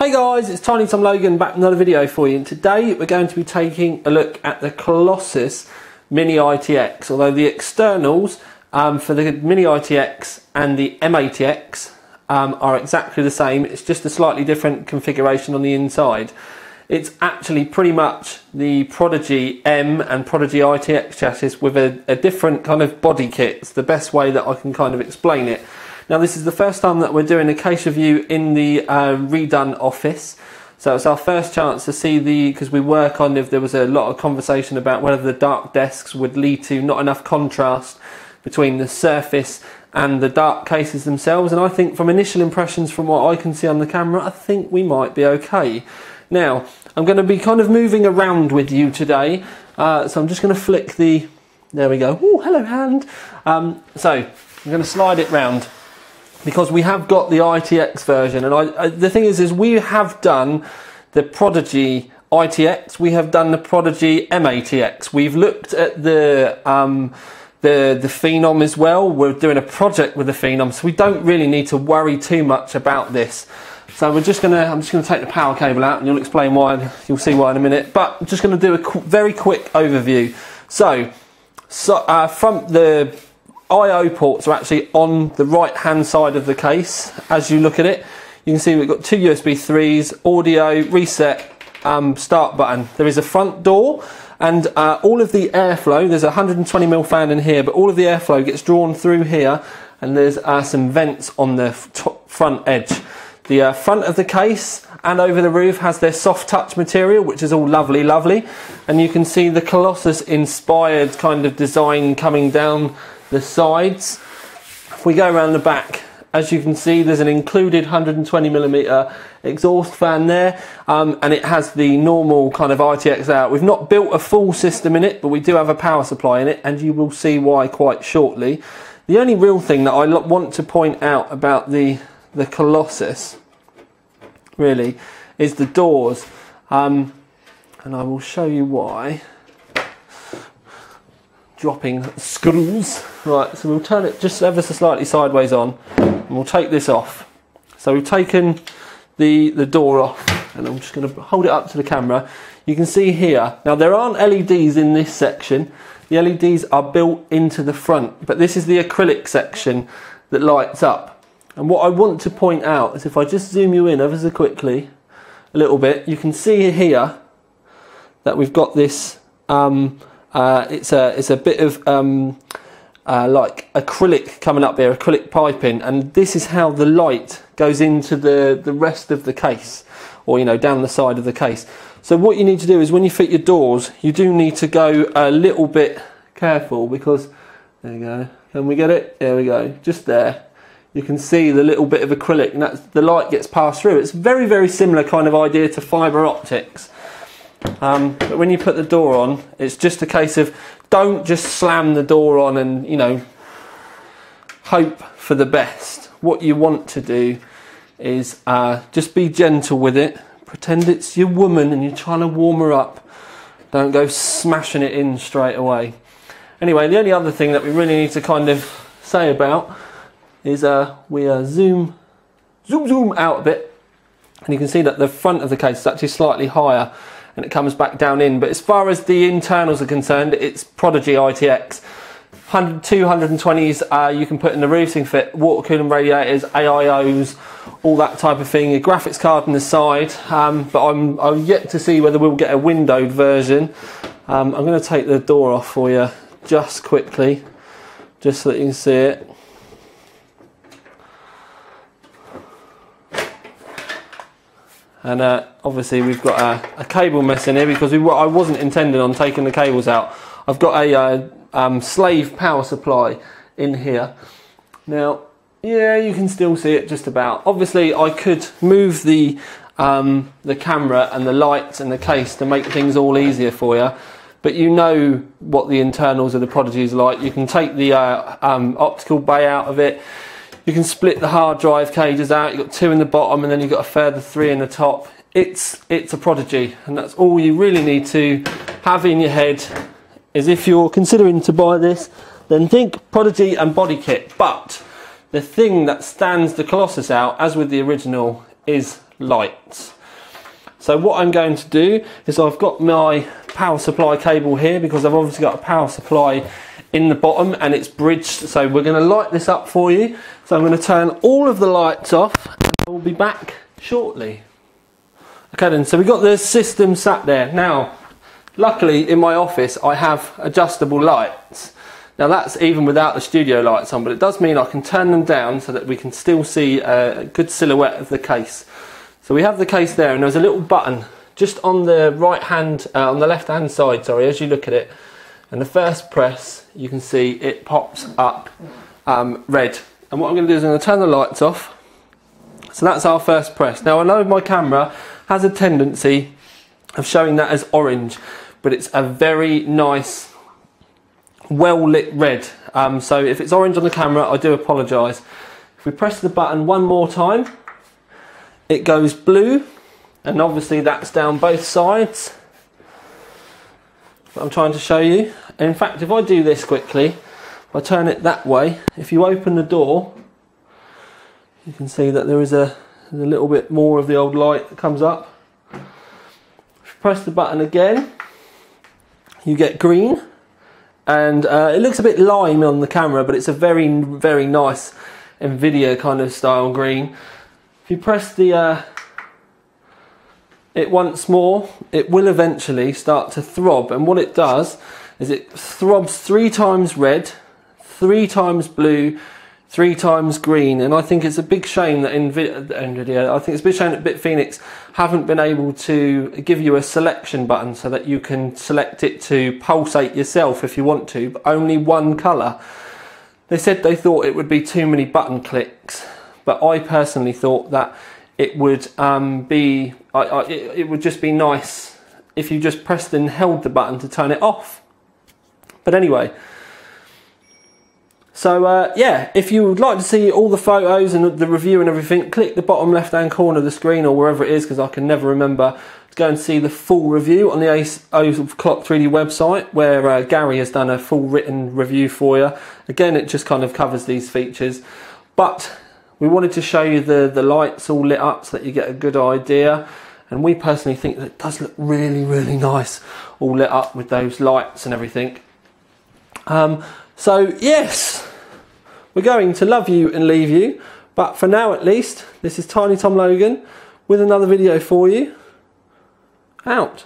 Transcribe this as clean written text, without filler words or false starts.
Hey guys, it's Tiny Tom Logan back with another video for you, and today we're going to be taking a look at the Colossus Mini ITX. Although the externals for the Mini ITX and the MATX are exactly the same, it's just a slightly different configuration on the inside. It's actually pretty much the Prodigy M and Prodigy ITX chassis with a different kind of body kit. It's the best way that I can kind of explain it. Now this is the first time that we're doing a case review in the redone office, so it's our first chance to see because we were there was a lot of conversation about whether the dark desks would lead to not enough contrast between the surface and the dark cases themselves, and I think from initial impressions from what I can see on the camera, I think we might be okay. Now I'm going to be kind of moving around with you today, so I'm just going to flick the, there we go, oh hello hand, so I'm going to slide it round, because we have got the ITX version, and the thing is we have done the Prodigy ITX, we have done the Prodigy MATX, we've looked at the Phenom as well. We're doing a project with the Phenom, so we don't really need to worry too much about this. So I'm just gonna take the power cable out, and you'll explain why. You'll see why in a minute. But I'm just gonna do a very quick overview. So from the I/O ports are actually on the right hand side of the case. As you look at it, you can see we've got two USB 3s, audio, reset, start button. There is a front door, and all of the airflow, there's a 120mm fan in here, but all of the airflow gets drawn through here, and there's some vents on the front edge. The front of the case and over the roof has their soft touch material, which is all lovely, and you can see the Colossus inspired kind of design coming down the sides. If we go around the back, as you can see, there's an included 120mm exhaust fan there, and it has the normal kind of ITX out. We've not built a full system in it, but we do have a power supply in it, and you will see why quite shortly. The only real thing that I want to point out about the Colossus really is the doors, and I will show you why. Dropping screws. Right, so we'll turn it just ever so slightly sideways on, and we'll take this off. So we've taken the door off, and I'm just going to hold it up to the camera. You can see here, now there aren't LEDs in this section. The LEDs are built into the front, but this is the acrylic section that lights up. And what I want to point out is, if I just zoom you in ever so quickly a little bit, you can see here that we've got this it's a bit of like acrylic coming up there, acrylic piping, and this is how the light goes into the rest of the case, or down the side of the case. So what you need to do is, when you fit your doors, you do need to go a little bit careful, because there you go, can we get it? There we go, just there. You can see the little bit of acrylic, and that's the light gets passed through. It's very, very similar kind of idea to fibre optics. But when you put the door on, it's just a case of, don't just slam the door on and hope for the best. What you want to do is just be gentle with it. Pretend it's your woman and you're trying to warm her up. Don't go smashing it in straight away. Anyway, the only other thing that we really need to kind of say about is we zoom out a bit, and you can see that the front of the case is actually slightly higher, and it comes back down in. But as far as the internals are concerned, it's Prodigy ITX. 220s you can put in the roof, so you can fit water cooling radiators, AIOs, all that type of thing. A graphics card on the side, but I'm yet to see whether we'll get a windowed version. I'm going to take the door off for you just quickly, just so that you can see it. And obviously we've got a cable mess in here, because I wasn't intending on taking the cables out. I've got a slave power supply in here. Now, yeah, you can still see it just about. Obviously I could move the camera and the lights and the case to make things all easier for you, but you know what the internals of the Prodigy is like. You can take the optical bay out of it. You can split the hard drive cages out. You've got two in the bottom, and then you've got a further three in the top. It's a Prodigy, and that's all you really need to have in your head. Is if you're considering to buy this, then think Prodigy and body kit. But the thing that stands the Colossus out, as with the original, is lights. So what I'm going to do is I've got my power supply cable here because I've obviously got a power supply in the bottom and it's bridged, so we're going to light this up for you. So I'm going to turn all of the lights off and we'll be back shortly. Okay then, so we've got the system sat there. Now, luckily in my office I have adjustable lights. Now that's even without the studio lights on, but it does mean I can turn them down so that we can still see a good silhouette of the case. So we have the case there and there's a little button just on the on the left hand side, sorry, as you look at it. And the first press, you can see it pops up red. And what I'm going to do is I'm going to turn the lights off. So that's our first press. Now I know my camera has a tendency of showing that as orange, but it's a very nice, well lit red. So if it's orange on the camera, I do apologise. If we press the button one more time, it goes blue, and obviously that's down both sides. I'm trying to show you. And in fact, if I do this quickly, if I turn it that way, if you open the door, you can see that there is a little bit more of the old light that comes up. If you press the button again, you get green, and it looks a bit lime on the camera, but it's a very, very nice Nvidia kind of style green. If you press it once more, it will eventually start to throb, and what it does is it throbs 3 times red, 3 times blue, 3 times green. And I think it's a big shame that I think it's a big shame that BitFenix haven't been able to give you a selection button so that you can select it to pulsate yourself if you want to, but only one colour. They said they thought it would be too many button clicks, but I personally thought that it would it would just be nice if you just pressed and held the button to turn it off. But anyway, so yeah, if you would like to see all the photos and the review and everything, click the bottom left hand corner of the screen or wherever it is, because I can never remember, to go and see the full review on the 8 O'Clock 3D website, where Gary has done a full written review for you. Again, it just kind of covers these features, but we wanted to show you the lights all lit up so that you get a good idea. And we personally think that it does look really, really nice all lit up with those lights and everything. So yes, we're going to love you and leave you, but for now at least, this is Tiny Tom Logan with another video for you. Out.